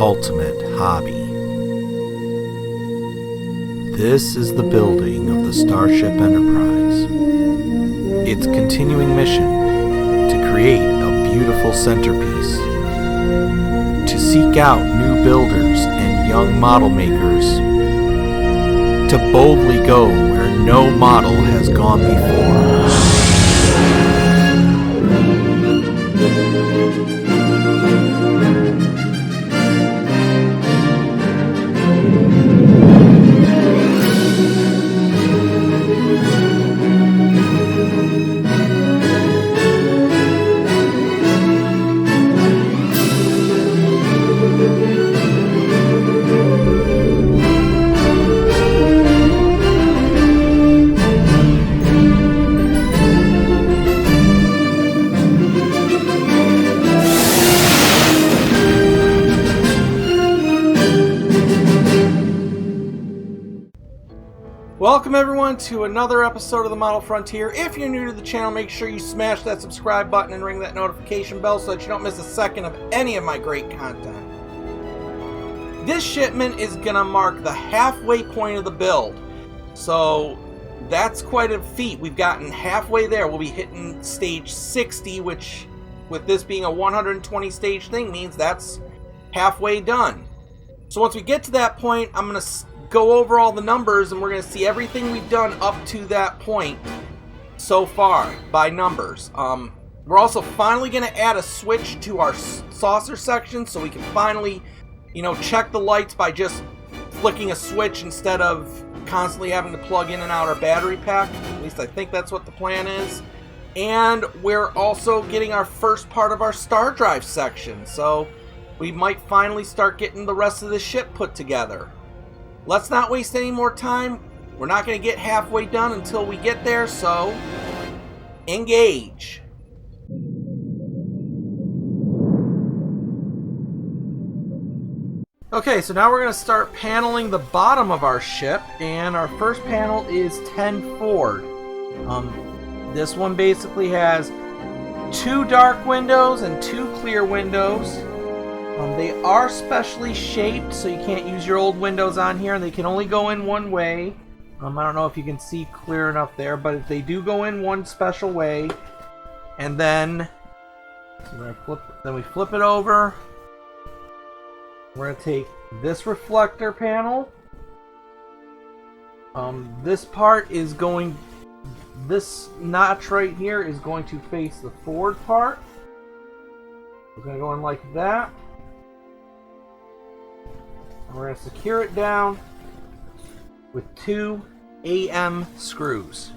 ultimate hobby. This is the building of the Starship Enterprise. Its continuing mission to create a beautiful centerpiece, to seek out new builders and young model makers, to boldly go where no model has gone before. Welcome everyone to another episode of the Model Frontier. If you're new to the channel, make sure you smash that subscribe button and ring that notification bell so that you don't miss a second of any of my great content. This shipment is going to mark the halfway point of the build. So that's quite a feat. We've gotten halfway there. We'll be hitting stage 60, which with this being a 120 stage thing means that's halfway done. So once we get to that point, I'm going to go over all the numbers and we're going to see everything we've done up to that point so far by numbers. We're also finally going to add a switch to our saucer section so we can finally, check the lights by just flicking a switch instead of constantly having to plug in and out our battery pack. At least I think that's what the plan is. And we're also getting our first part of our star drive section, so we might finally start getting the rest of the ship put together. Let's not waste any more time. We're not going to get halfway done until we get there, so engage. Okay, so now we're going to start paneling the bottom of our ship, and our first panel is 10 forward. This one basically has 2 dark windows and 2 clear windows. They are specially shaped, so you can't use your old windows on here, and they can only go in one way. I don't know if you can see clear enough there, but they do go in one special way. And then, we flip it over. We're going to take this reflector panel. This part is going, this notch right here is going to face the forward part. We're going to go in like that. We're going to secure it down with 2 AM screws.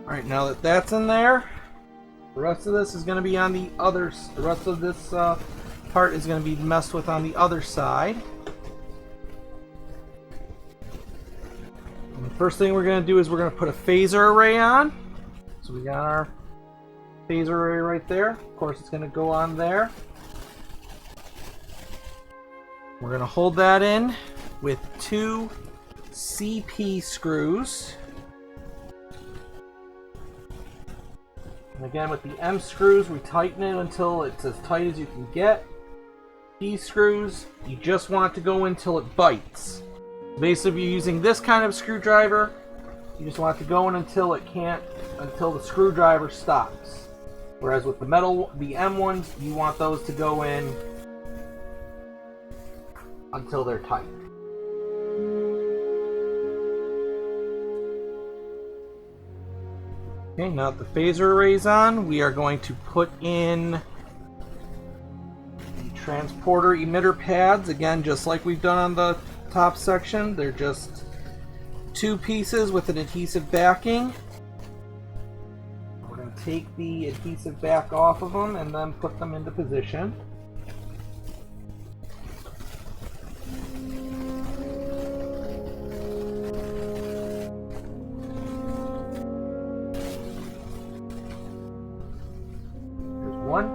Alright, now that that's in there, the rest of this is going to be on the other, the rest of this part is going to be messed with on the other side. And the first thing we're going to do is we're going to put a phaser array on. So we got our phaser array right there. Of course it's going to go on there. We're going to hold that in with 2 CP screws. And again, with the M screws, we tighten it until it's as tight as you can get. P screws, you just want it to go in until it bites. Basically, if you're using this kind of screwdriver, you just want it to go in until until the screwdriver stops. Whereas with the M ones, you want those to go in until they're tight. Okay, now that the phaser array's on, we are going to put in the transporter emitter pads. Again, just like we've done on the top section, they're just 2 pieces with an adhesive backing. We're going to take the adhesive back off of them and then put them into position. one.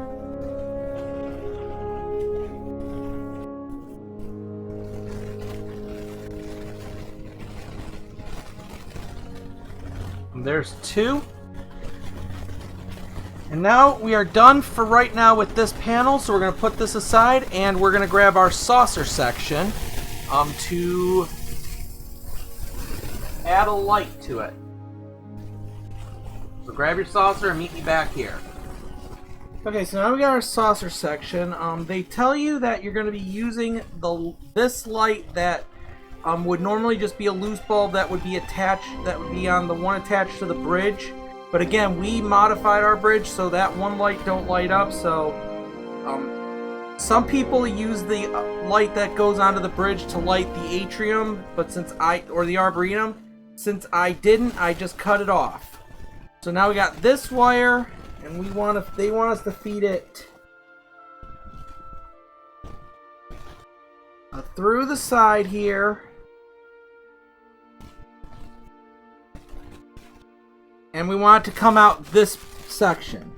And there's two. And now we are done for right now with this panel, so we're going to put this aside and we're going to grab our saucer section to add a light to it. So grab your saucer and meet me back here. Okay, so now we got our saucer section. They tell you that you're going to be using this light that would normally just be a loose bulb that would be attached, that would be on the one attached to the bridge. But again, we modified our bridge so that one light don't light up. So some people use the light that goes onto the bridge to light the atrium, but or the arboretum. Since I didn't, I just cut it off. So now we got this wire, and they want us to feed it through the side here. And we want it to come out this section.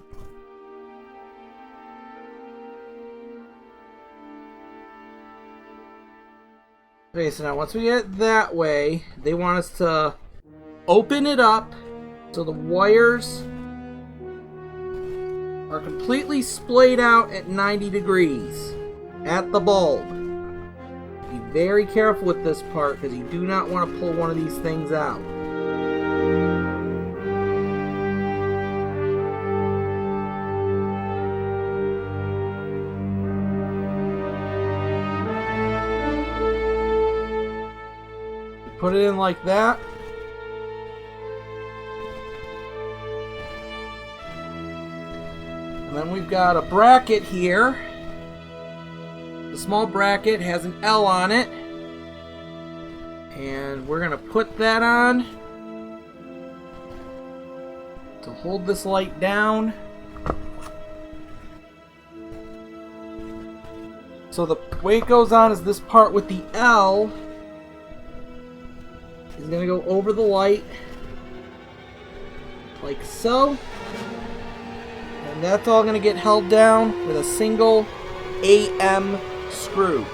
Okay, so now once we get it that way, they want us to open it up so the wires are completely splayed out at 90 degrees at the bulb. Be very careful with this part because you do not want to pull one of these things out. Put it in like that. And then we've got a bracket here. The small bracket has an L on it. And we're going to put that on to hold this light down. So the way it goes on is this part with the L is going to go over the light like so, and that's all going to get held down with a single AM screw.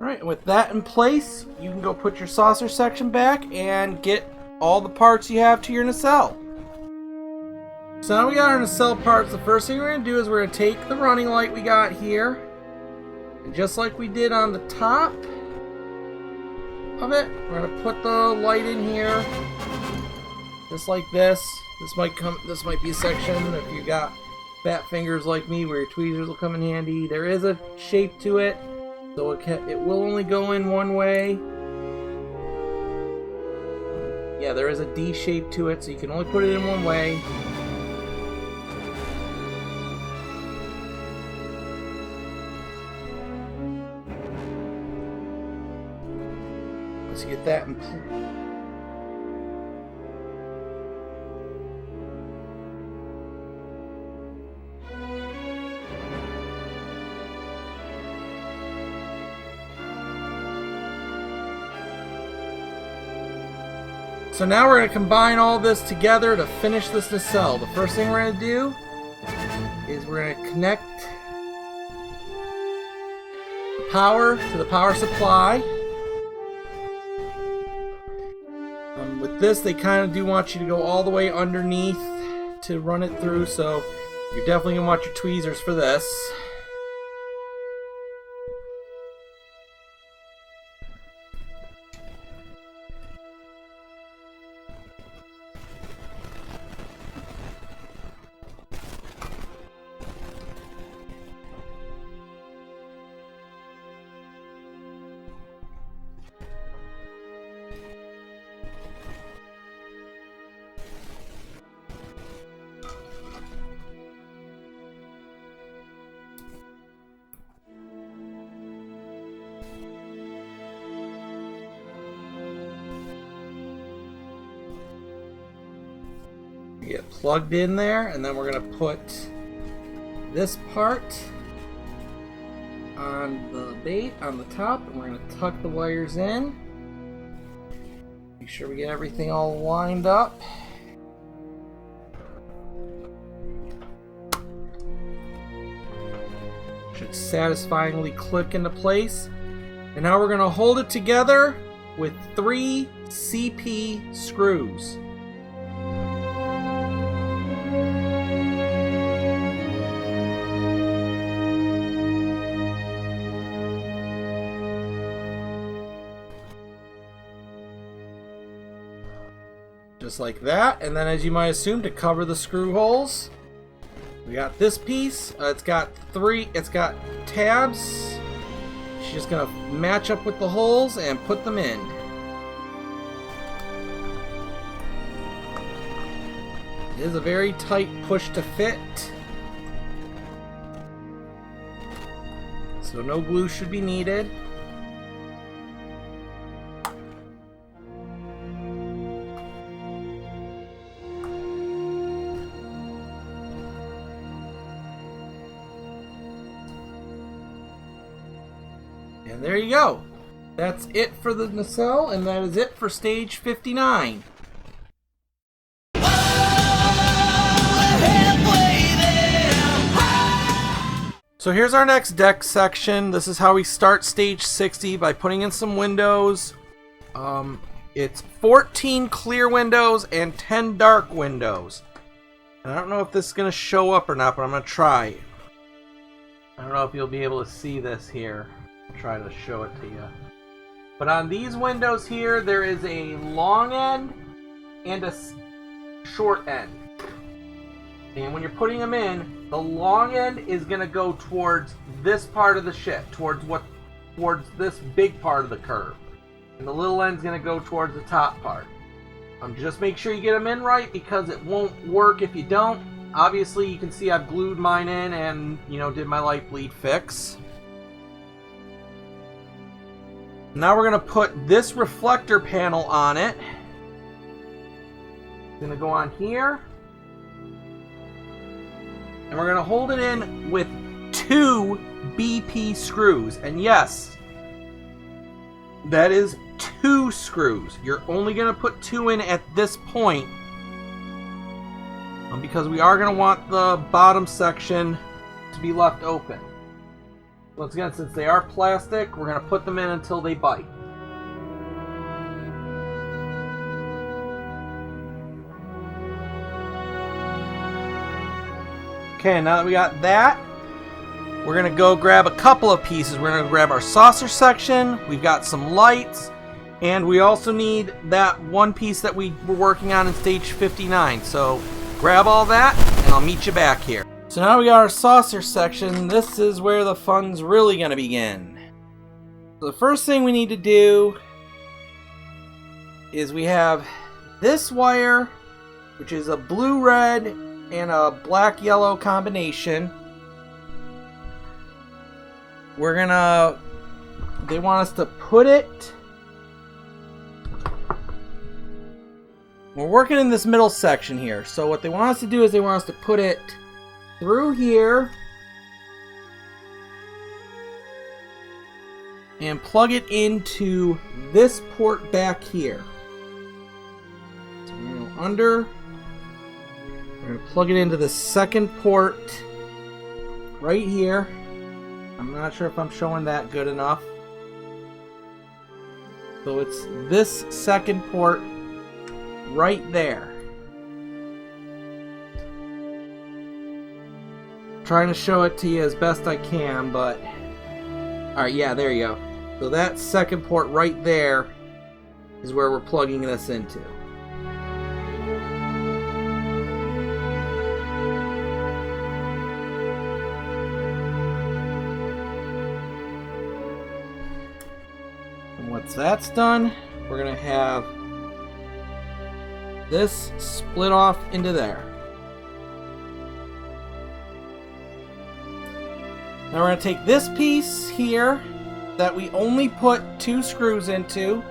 Alright, and with that in place, you can go put your saucer section back and get all the parts you have to your nacelle. So now we got our nacelle parts. The first thing we're going to do is we're going to take the running light we got here, and just like we did on the top of it, we're going to put the light in here, just like this. This might be a section if you got fat fingers like me where your tweezers will come in handy. There is a shape to it, so it will only go in one way. Yeah, there is a D shape to it, so you can only put it in one way. Let's get that in place. So now we're going to combine all this together to finish this nacelle. The first thing we're going to do is we're going to connect the power to the power supply. With this, they kind of do want you to go all the way underneath to run it through, so you're definitely going to want your tweezers for this. Get plugged in there, and then we're going to put this part on the bait on the top, and we're going to tuck the wires in. Make sure we get everything all lined up. Should satisfyingly click into place. And now we're going to hold it together with 3 CP screws. Just like that. And then, as you might assume, to cover the screw holes, we got this piece. It's got tabs. She's just gonna match up with the holes and put them in. It is a very tight push to fit, so no glue should be needed. And there you go. That's it for the nacelle, and that is it for stage 59. So here's our next deck section. This is how we start stage 60 by putting in some windows. It's 14 clear windows and 10 dark windows. And I don't know if this is going to show up or not, but I'm going to try. I don't know if you'll be able to see this here. I'll try to show it to you. But on these windows here, there is a long end and a short end. And when you're putting them in, the long end is going to go towards this part of the ship, towards this big part of the curve. And the little end's going to go towards the top part. Just make sure you get them in right, because it won't work if you don't. Obviously, you can see I've glued mine in and, did my light bleed fix. Now we're going to put this reflector panel on it. It's going to go on here. And we're going to hold it in with 2 BP screws. And yes, that is 2 screws. You're only going to put 2 in at this point, because we are going to want the bottom section to be left open. Once again, since they are plastic, we're going to put them in until they bite. Okay, now that we got that, we're going to go grab a couple of pieces. We're going to grab our saucer section, we've got some lights, and we also need that one piece that we were working on in stage 59. So grab all that, and I'll meet you back here. So now we got our saucer section. This is where the fun's really going to begin. So the first thing we need to do is we have this wire, which is a blue-red and a black-yellow combination. They want us to put it, we're working in this middle section here, so what they want us to do is they want us to put it through here and plug it into this port back here. So we're going to go under. We're going to plug it into the second port right here. I'm not sure if I'm showing that good enough. So it's this second port right there. Trying to show it to you as best I can, but alright, yeah, there you go. So that second port right there is where we're plugging this into. And once that's done, we're going to have this split off into there. Now we're going to take this piece here that we only put 2 screws into,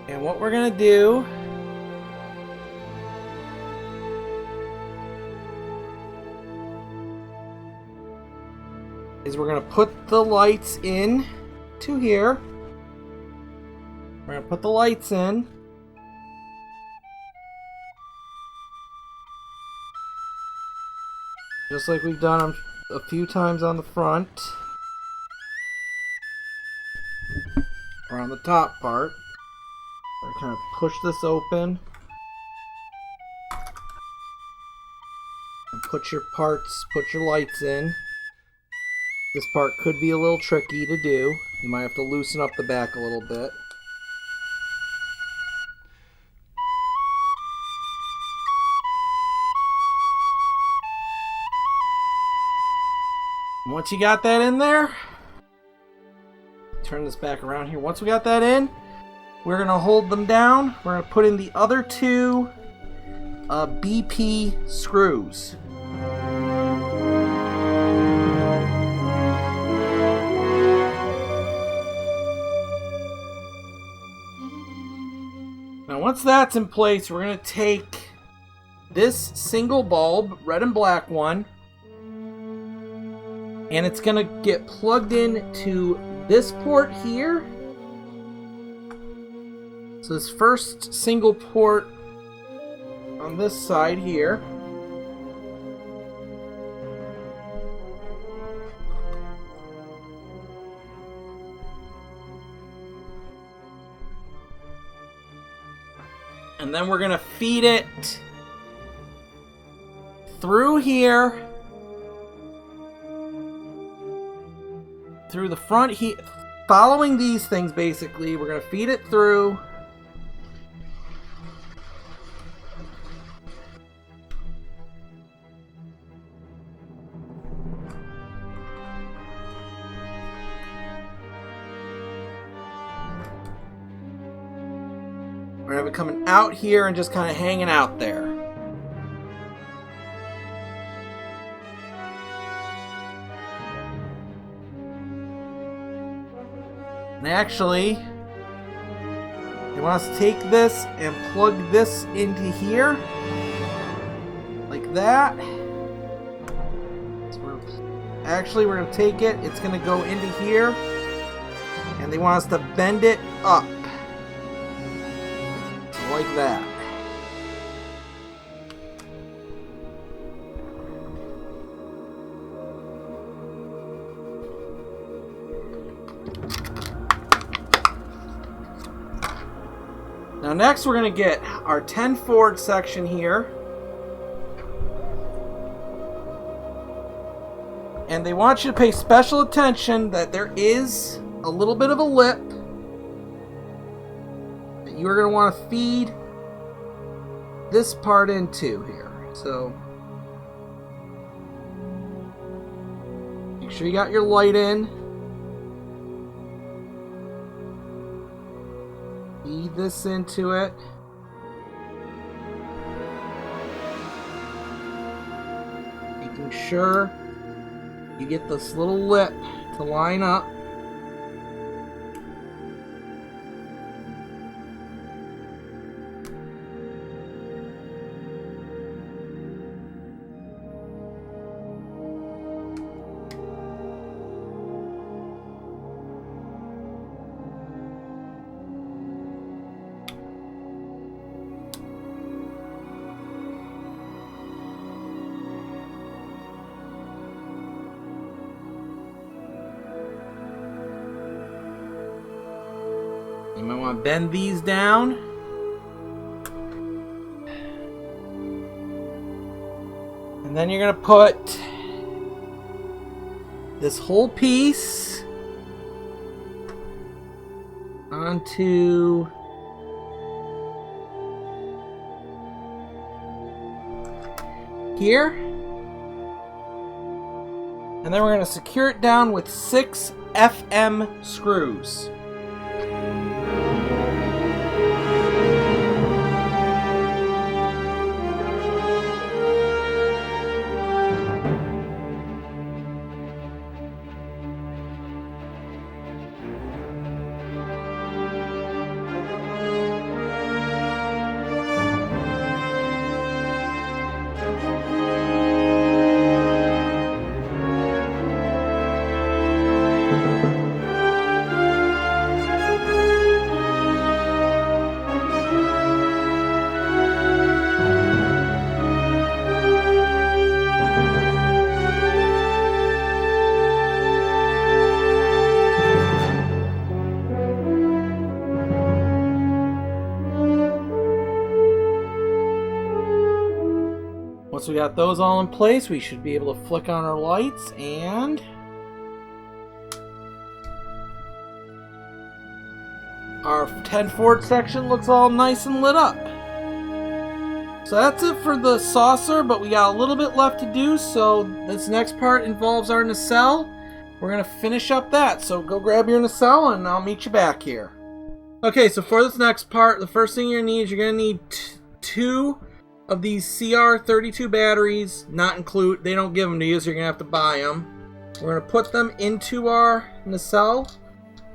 and what we're going to do is we're going to put the lights in to here. We're going to put the lights in. Just like we've done them a few times on the front. Or on the top part. We're going to kind of push this open. And put your lights in. This part could be a little tricky to do. You might have to loosen up the back a little bit. Once you got that in there, turn this back around here. Once we got that in, we're going to hold them down. We're going to put in the other two BP screws. Now once that's in place, we're going to take this single bulb, red and black one, and it's going to get plugged in to this port here. So this first single port on this side here. And then we're going to feed it through here. Through the front here. Following these things, basically, we're going to feed it through. We're going to have it coming out here and just kind of hanging out there. And actually, you want us to take this and plug this into here, like that. So we're going to take it, it's going to go into here, and they want us to bend it up, so like that. Now next we're going to get our 10 forward section here. And they want you to pay special attention that there is a little bit of a lip that you are going to want to feed this part into here. So make sure you got your light in. Feed this into it. Making sure you get this little lip to line up. You might want to bend these down. And then you're going to put this whole piece onto here. And then we're going to secure it down with 6 FM screws. Once we got those all in place, we should be able to flick on our lights, and our 10 forward section looks all nice and lit up. So that's it for the saucer, but we got a little bit left to do, so this next part involves our nacelle. We're going to finish up that, so go grab your nacelle and I'll meet you back here. Okay, so for this next part, the first thing you're going to need is you're going to need 2 of these CR32 batteries, they don't give them to you, so you're going to have to buy them. We're going to put them into our nacelle.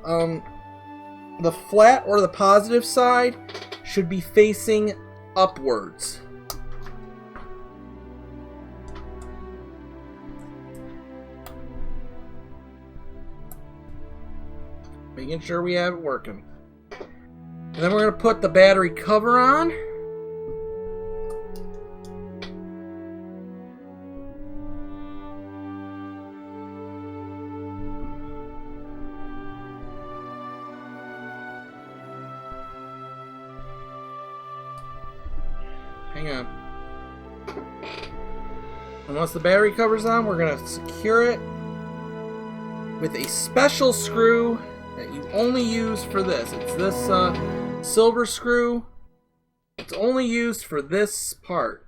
The flat or the positive side should be facing upwards. Making sure we have it working. And then we're going to put the battery cover on. Hang on. And once the battery cover's on, we're going to secure it with a special screw that you only use for this. It's this silver screw. It's only used for this part.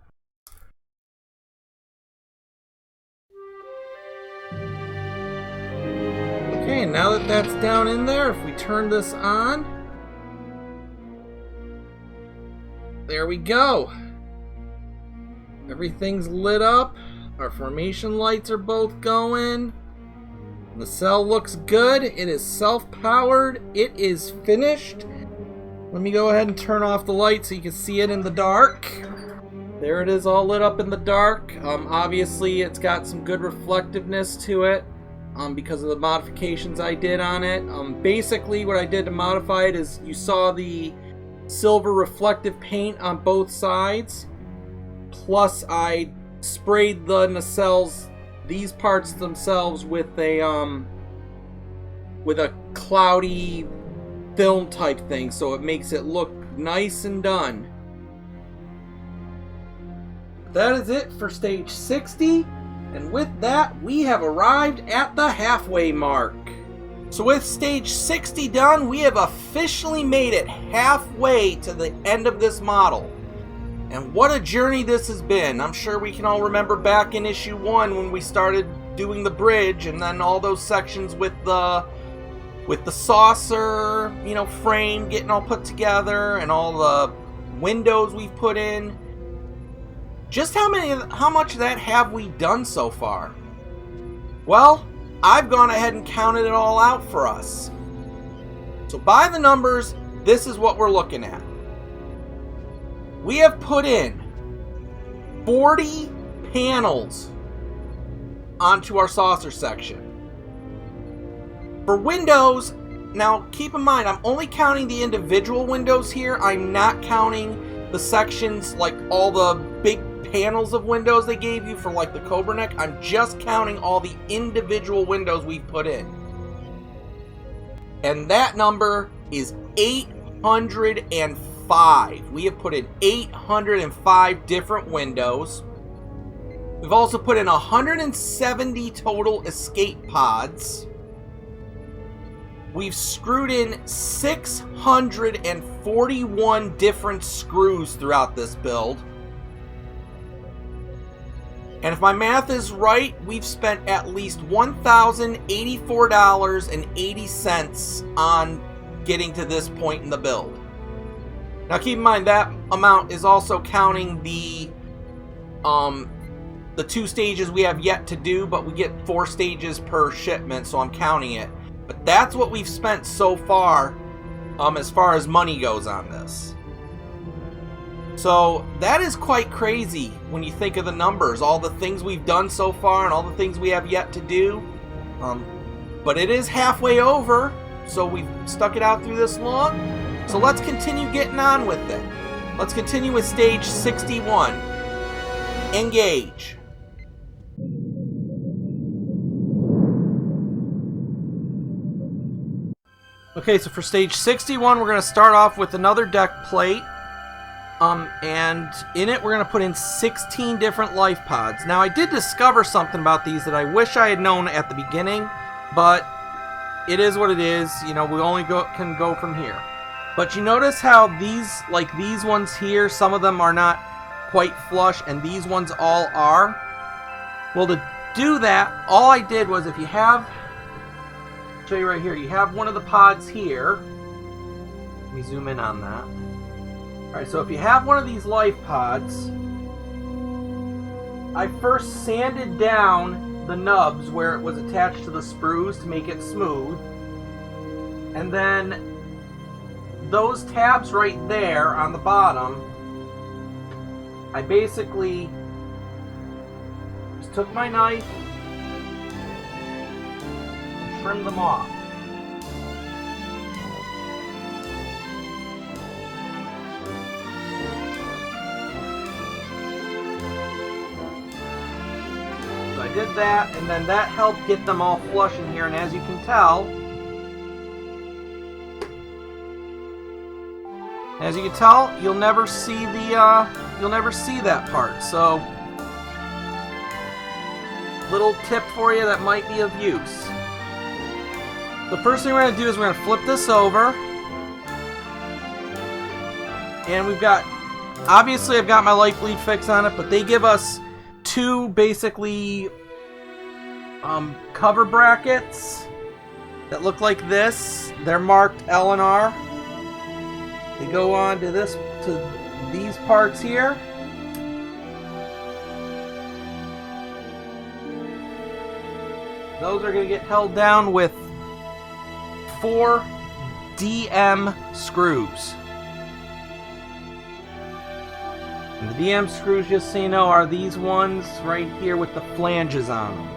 Okay, now that that's down in there, if we turn this on, there we go. Everything's lit up. Our formation lights are both going. The nacelle looks good. It is self-powered. It is finished. Let me go ahead and turn off the light so you can see it in the dark. There it is, all lit up in the dark. Obviously, it's got some good reflectiveness to it because of the modifications I did on it. Basically, what I did to modify it is you saw the silver reflective paint on both sides. Plus, I sprayed the nacelles, these parts themselves, with a cloudy film type thing, so it makes it look nice and done. That is it for stage 60, and with that, we have arrived at the halfway mark. So with stage 60 done, we have officially made it halfway to the end of this model. And what a journey this has been. I'm sure we can all remember back in issue 1 when we started doing the bridge, and then all those sections with the saucer, frame getting all put together, and all the windows we've put in. Just how much of that have we done so far? Well, I've gone ahead and counted it all out for us. So by the numbers, this is what we're looking at. We have put in 40 panels onto our saucer section. For windows, now keep in mind, I'm only counting the individual windows here. I'm not counting the sections, like all the big panels of windows they gave you for like the Cobra neck. I'm just counting all the individual windows we've put in. And that number is 805. We have put in 805 different windows. We've also put in 170 total escape pods. We've screwed in 641 different screws throughout this build. And if my math is right, we've spent at least $1,084.80 on getting to this point in the build. Now keep in mind that amount is also counting the 2 stages we have yet to do, but we get 4 stages per shipment, so I'm counting it. But that's what we've spent so far as money goes on this. So that is quite crazy when you think of the numbers, all the things we've done so far and all the things we have yet to do. But it is halfway over, so we've stuck it out through this long. So let's continue getting on with it. Let's continue with stage 61. Engage. Okay, so for stage 61, we're going to start off with another deck plate. And in it we're going to put in 16 different life pods. Now I did discover something about these that I wish I had known at the beginning, but it is what it is. You know, we only can go from here. But you notice how these, like these ones here, some of them are not quite flush, and these ones all are? Well, to do that, all I did was, if you have, I'll show you right here, you have one of the pods here. Let me zoom in on that. Alright, so if you have one of these life pods, I first sanded down the nubs where it was attached to the sprues to make it smooth. And then those tabs right there on the bottom, I basically just took my knife and trimmed them off. So I did that, and then that helped get them all flush in here, and as you can tell, you'll never see that part. So, little tip for you that might be of use. The first thing we're going to do is we're going to flip this over, and we've got, obviously I've got my light bleed fix on it, but they give us two basically cover brackets that look like this. They're marked L and R. They go on to these parts here. Those are going to get held down with 4 DM screws. And the DM screws, just so you know, are these ones right here with the flanges on them.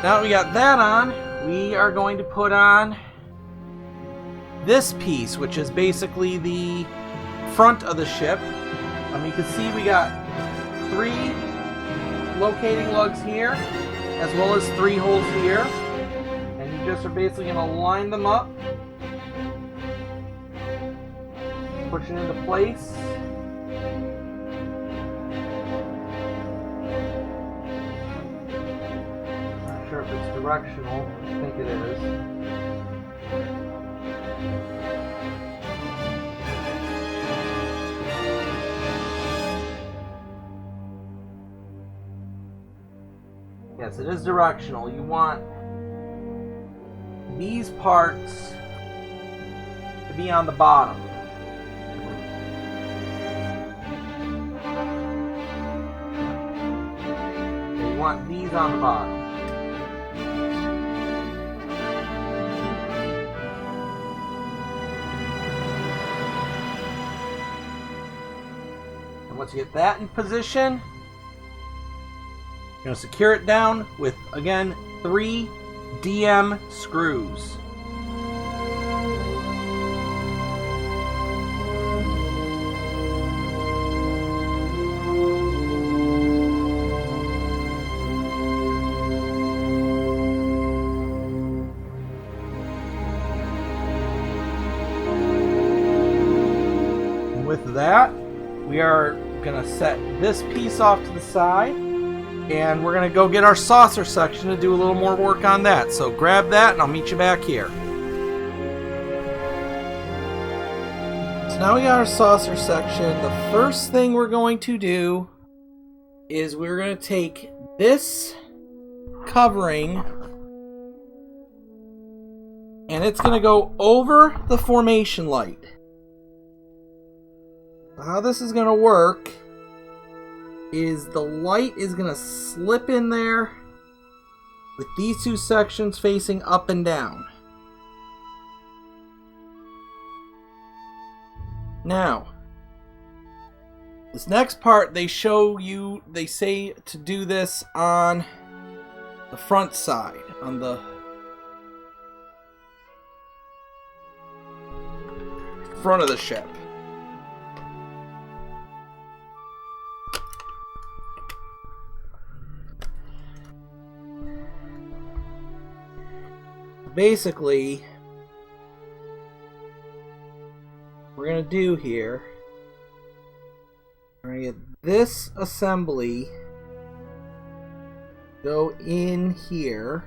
Now that we got that on, we are going to put on this piece, which is basically the front of the ship. You can see we got 3 locating lugs here, as well as 3 holes here. And you just are basically going to line them up, push it into place. If it's directional, I think it is. Yes, it is directional. You want these parts to be on the bottom. You want these on the bottom. Once you get that in position, you're going to secure it down with, again, 3 DM screws. And with that, we are going to set this piece off to the side, and we're going to go get our saucer section to do a little more work on that. So grab that and I'll meet you back here. So now we got our saucer section. The first thing we're going to do is we're going to take this covering and it's going to go over the formation light. How this is going to work is the light is going to slip in there with these 2 sections facing up and down. Now, This next part, they say to do this on the front side, on the front of the ship. Basically, we're going to do here, we're going to get this assembly go in here.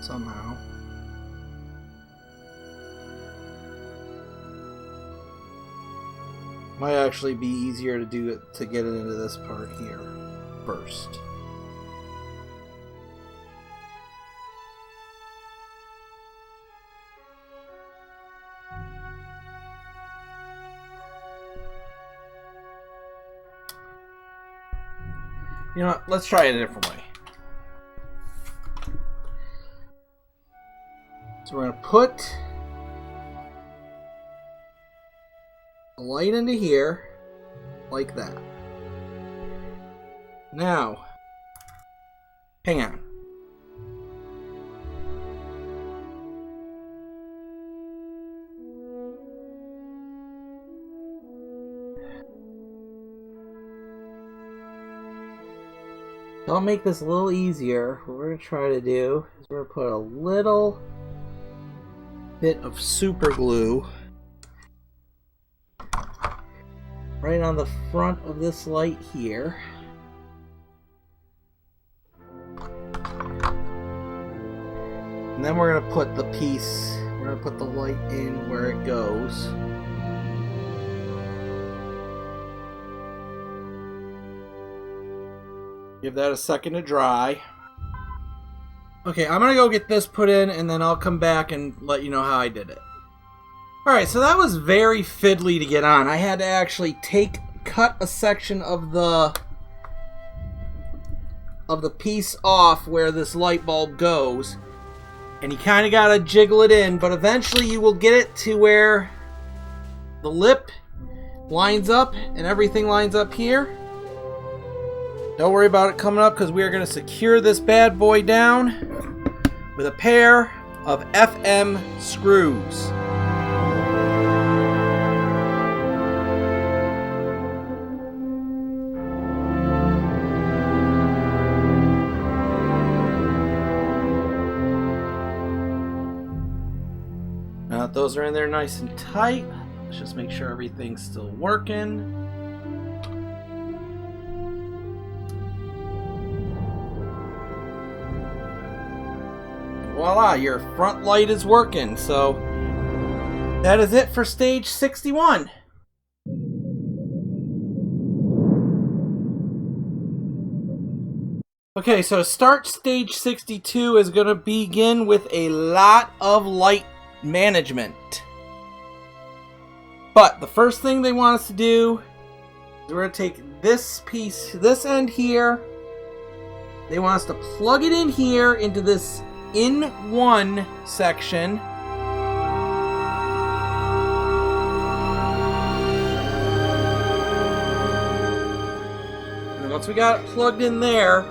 Somehow. Might actually be easier to do it to get it into this part here first. You know what? Let's try it a different way. So we're going to put a light into here, like that. Now, hang on. So I'll make this a little easier. What we're going to try to do is we're going to put a little bit of super glue right on the front of this light here. And then we're going to put the piece, we're going to put the light in where it goes. Give that a second to dry. Okay, I'm going to go get this put in and then I'll come back and let you know how I did it. Alright, so that was very fiddly to get on. I had to actually cut a section of the piece off where this light bulb goes. And you kind of got to jiggle it in, but eventually you will get it to where the lip lines up and everything lines up here. Don't worry about it coming up because we are going to secure this bad boy down with a pair of FM screws. Now that those are in there nice and tight, let's just make sure everything's still working. Voila, your front light is working. So that is it for stage 61. Okay, so start stage 62 is going to begin with a lot of light management. But the first thing they want us to do is we're going to take this piece, this end here. They want us to plug it in here into this in one section. And then once we got it plugged in there,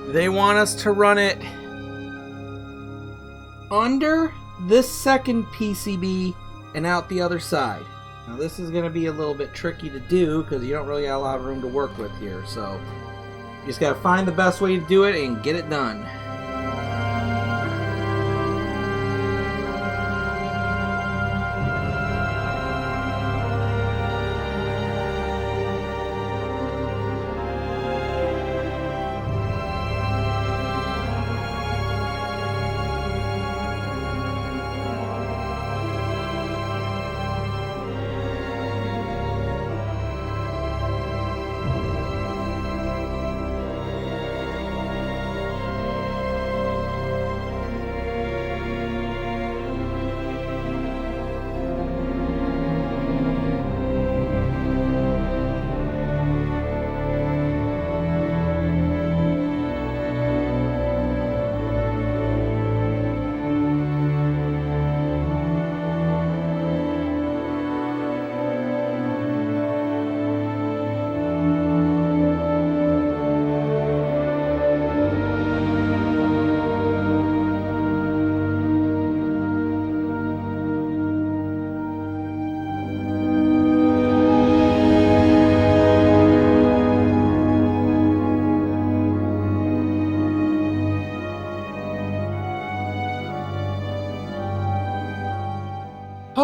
they want us to run it under this second PCB and out the other side. Now this is going to be a little bit tricky to do because you don't really have a lot of room to work with here. So you just got to find the best way to do it and get it done.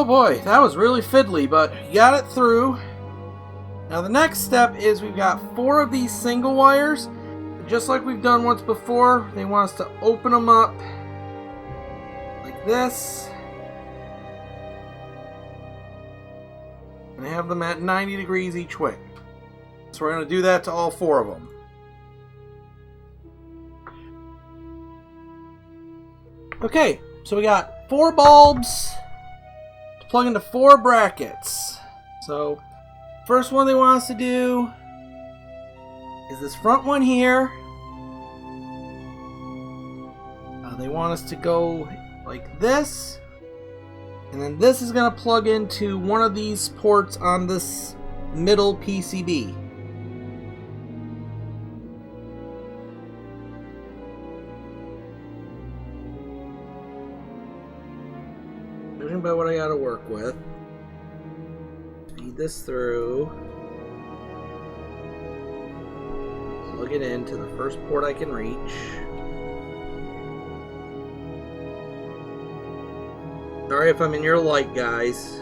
Oh boy, that was really fiddly, but you got it through. Now the next step is we've got 4 of these single wires. Just like we've done once before, they want us to open them up like this. And have them at 90 degrees each way. So we're going to do that to all 4 of them. Okay, so we got 4 bulbs to plug into 4 brackets. So first one they want us to do is this front one here. They want us to go like this. And then this is going to plug into one of these ports on this middle PCB. Judging by what I got to work with. Feed this through. Plug it into the first port I can reach. Sorry if I'm in your light, guys.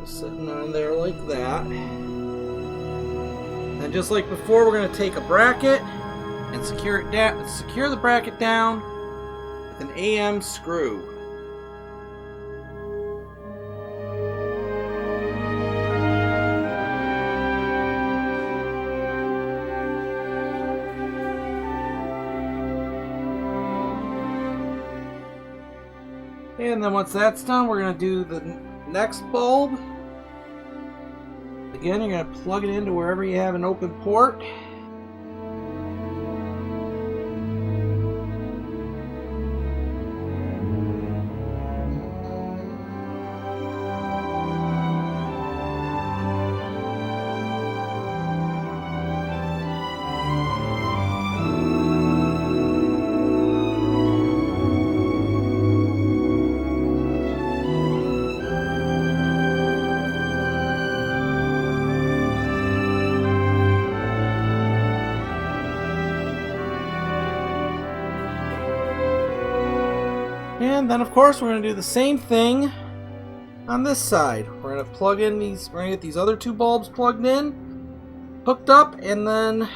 Sitting on there like that. And just like before, we're going to take a bracket and secure it down. Secure the bracket down with an AM screw. And then once that's done, we're going to do the next bulb. Again, you're going to plug it into wherever you have an open port. And then, of course, we're going to do the same thing on this side. We're going to plug in these, we're going to get these other 2 bulbs plugged in, hooked up, and then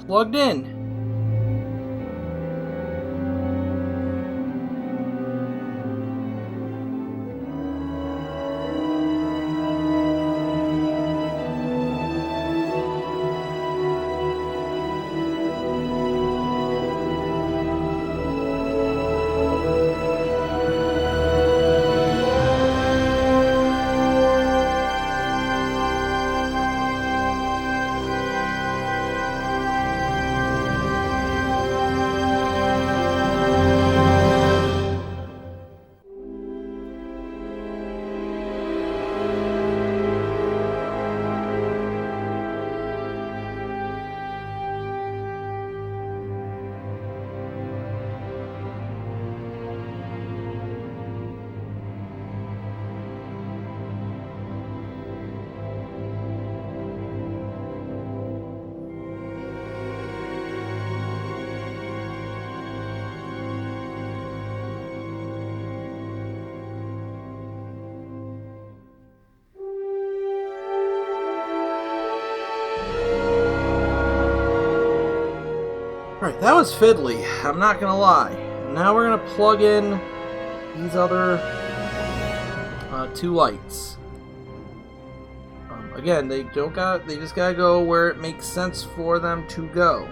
plugged in. Alright, that was fiddly, I'm not gonna lie. Now we're gonna plug in these other 2 lights. Again, they just gotta go where it makes sense for them to go.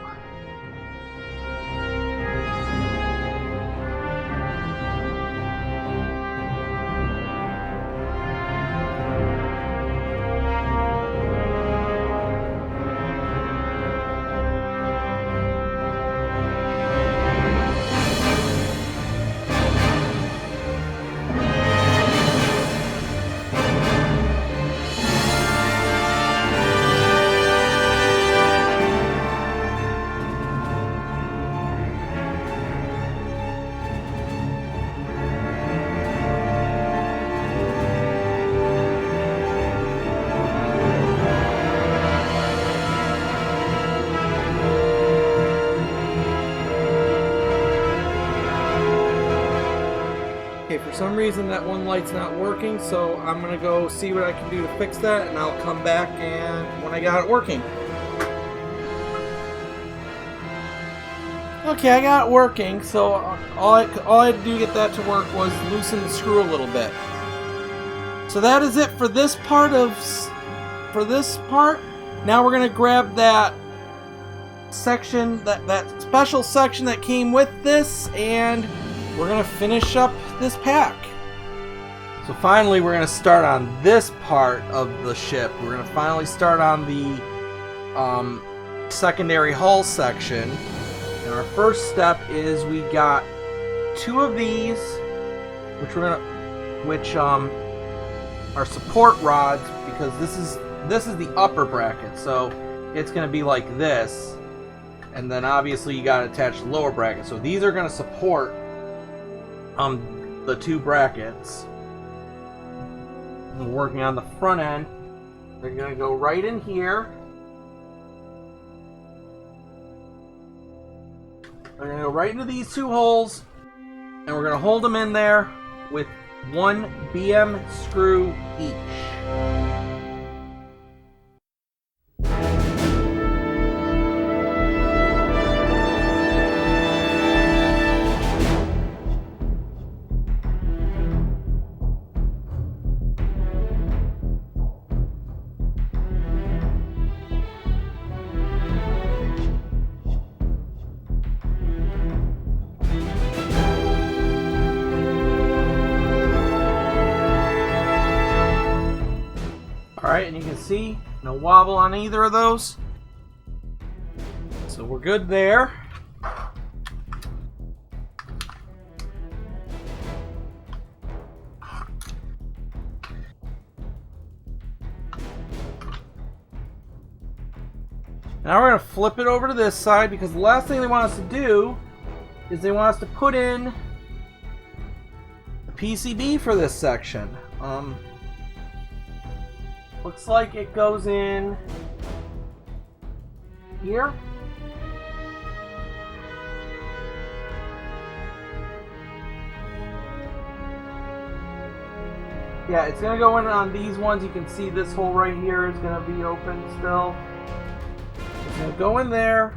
Okay, for some reason that one light's not working, so I'm gonna go see what I can do to fix that, and I'll come back and when I got it working. Okay, I got it working, so all I had to do to get that to work was loosen the screw a little bit. So that is it for this part Now we're gonna grab that section, that special section that came with this, and we're gonna finish up this pack. So finally we're gonna start on this part of the ship. We're gonna finally start on the secondary hull section. And our first step is we got 2 of these, which are support rods, because this is the upper bracket, so it's gonna be like this, and then obviously you gotta attach the lower bracket. So these are gonna support the 2 brackets. We're working on the front end. They're gonna go right in here. We're going to go right into these 2 holes, and we're going to hold them in there with 1 BM screw each. Alright, and you can see no wobble on either of those. So we're good there. Now we're going to flip it over to this side, because the last thing they want us to do is they want us to put in the PCB for this section. Looks like it goes in here. Yeah, it's going to go in on these ones. You can see this hole right here is going to be open still. It's going to go in there,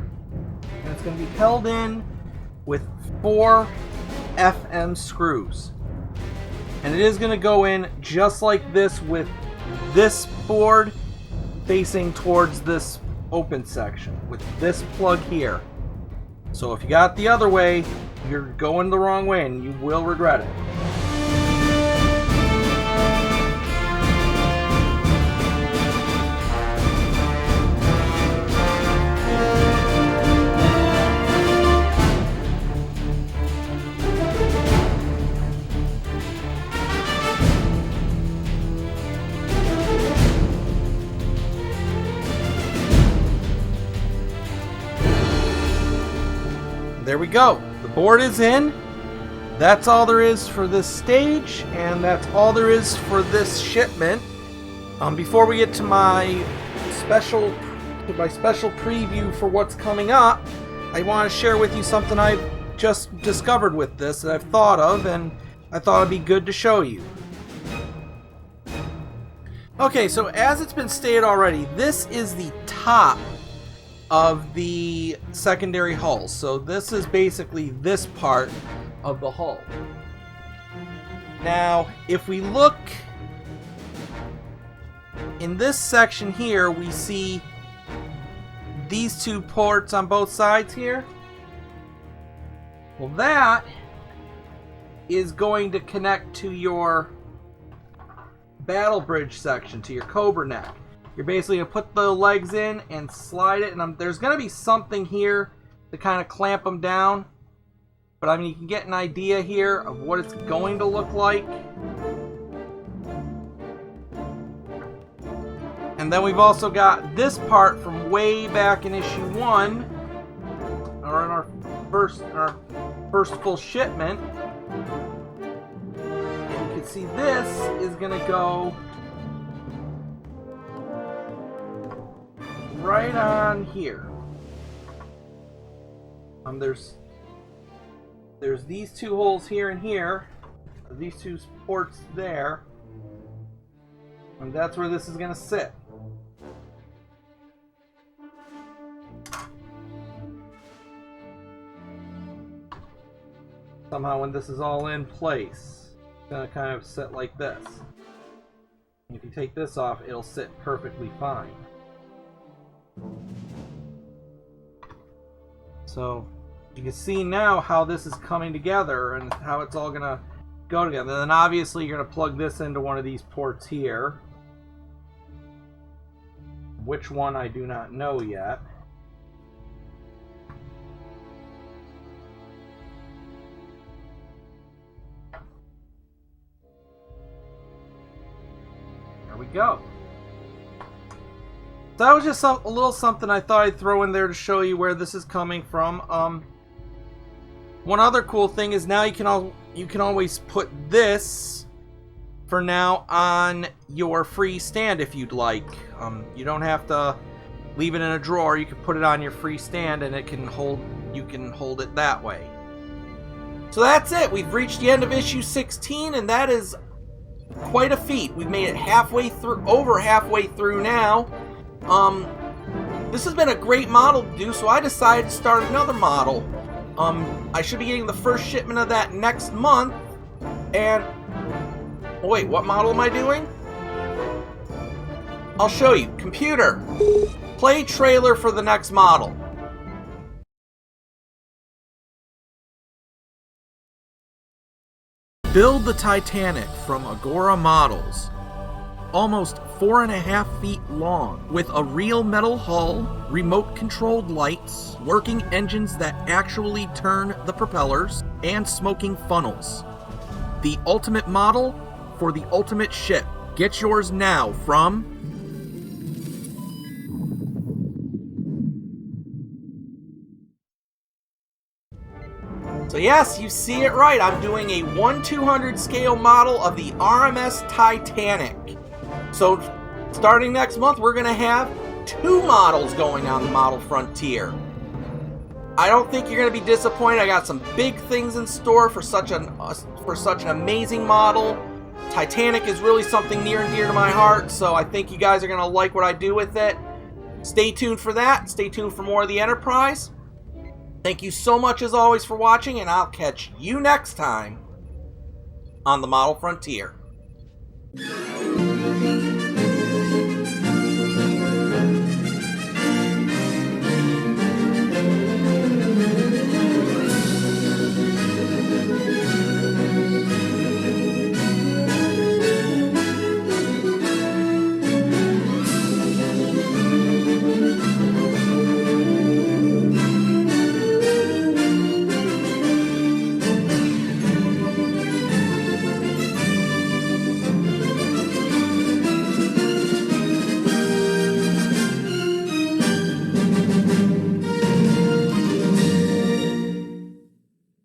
and it's going to be held in with 4 FM screws. And it is going to go in just like this, with this board facing towards this open section with this plug here. So if you got it the other way, you're going the wrong way and you will regret it. There we go. The board is in. That's all there is for this stage, and that's all there is for this shipment. Before we get to my special preview for what's coming up, I want to share with you something I've just discovered with this that I've thought of, and I thought it'd be good to show you. Okay, so as it's been stated already, this is the top of the secondary hull. So this is basically this part of the hull. Now, if we look in this section here, we see these 2 ports on both sides here. Well, that is going to connect to your battle bridge section, to your Cobra neck. You're basically going to put the legs in and slide it, and there's going to be something here to kind of clamp them down. But I mean, you can get an idea here of what it's going to look like. And then we've also got this part from way back in issue 1, or in our first full shipment. And you can see this is going to go right on here. There's these 2 holes here and here. these two ports there, and that's where this is going to sit. Somehow when this is all in place, it's going to kind of sit like this. If you take this off, it'll sit perfectly fine. So you can see now how this is coming together and how it's all going to go together. Then obviously you're going to plug this into one of these ports here. Which one I do not know yet. There we go. So that was just a little something I thought I'd throw in there to show you where this is coming from. One other cool thing is now you can always put this for now on your free stand if you'd like. You don't have to leave it in a drawer. You can put it on your free stand and you can hold it that way. So that's it. We've reached the end of issue 16, and that is quite a feat. We've made it over halfway through now. This has been a great model to do, so I decided to start another model. I should be getting the first shipment of that next month. And wait, what model am I doing? I'll show you. Computer, play trailer for the next model. Build the Titanic from Agora Models. Almost 4.5 feet long, with a real metal hull, remote controlled lights, working engines that actually turn the propellers, and smoking funnels. The ultimate model for the ultimate ship. Get yours now from So yes, you see it right. I'm doing a 1/200 scale model of the RMS Titanic. So starting next month, we're going to have 2 models going on the Model Frontier. I don't think you're going to be disappointed. I got some big things in store for such an amazing model. Titanic is really something near and dear to my heart, so I think you guys are going to like what I do with it. Stay tuned for that. Stay tuned for more of the Enterprise. Thank you so much as always for watching, and I'll catch you next time on the Model Frontier.